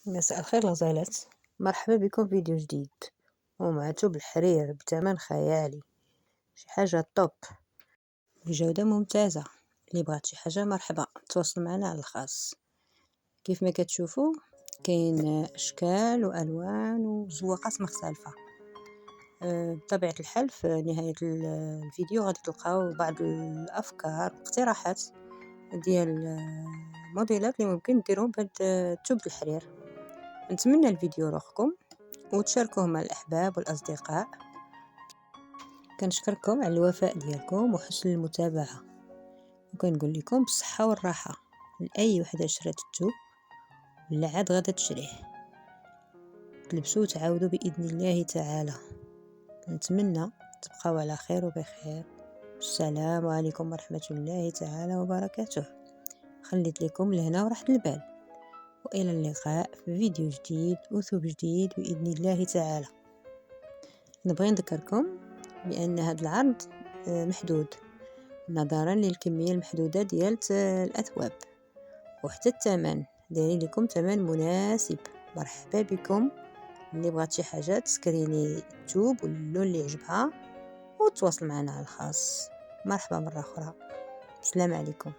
مساء الخير الغزالات، مرحبا بكم في فيديو جديد ومع توب الحرير بثمن خيالي، شي حاجة طوب بجودة ممتازة. اللي بغات شي حاجة مرحبا تواصل معنا على الخاص. كيف ما كتشوفوا كاين اشكال والوان وزواقات مختلفة. بطبيعة الحال في نهاية الفيديو غادي تلقاو بعض الافكار واقتراحات ديال الموديلات اللي ممكن ديرهم بهاد الثوب الحرير. نتمنى الفيديو يروحكم وتشاركوه مع الأحباب والأصدقاء. كنشكركم على الوفاء ديالكم وحسن المتابعة، وكنقول لكم بالصحة والراحة لأي وحدة شرات الثوب ولا عاد غدا تشريه، تلبسوا وتعاودوا بإذن الله تعالى. نتمنى تبقاو على خير وبخير. السلام عليكم ورحمة الله تعالى وبركاته. خليت لكم لهنا وراحة البال، وإلى اللقاء في فيديو جديد وثوب جديد بإذن الله تعالى. نبغي نذكركم بأن هذا العرض محدود نظرا للكمية المحدودة ديال الأثواب، وحتى الثمن دايرين لكم ثمن مناسب. مرحبا بكم. اللي بغات شي حاجة تسكريني الثوب واللون اللي يعجبها وتواصل معنا على الخاص. مرحبا مرة أخرى. السلام عليكم.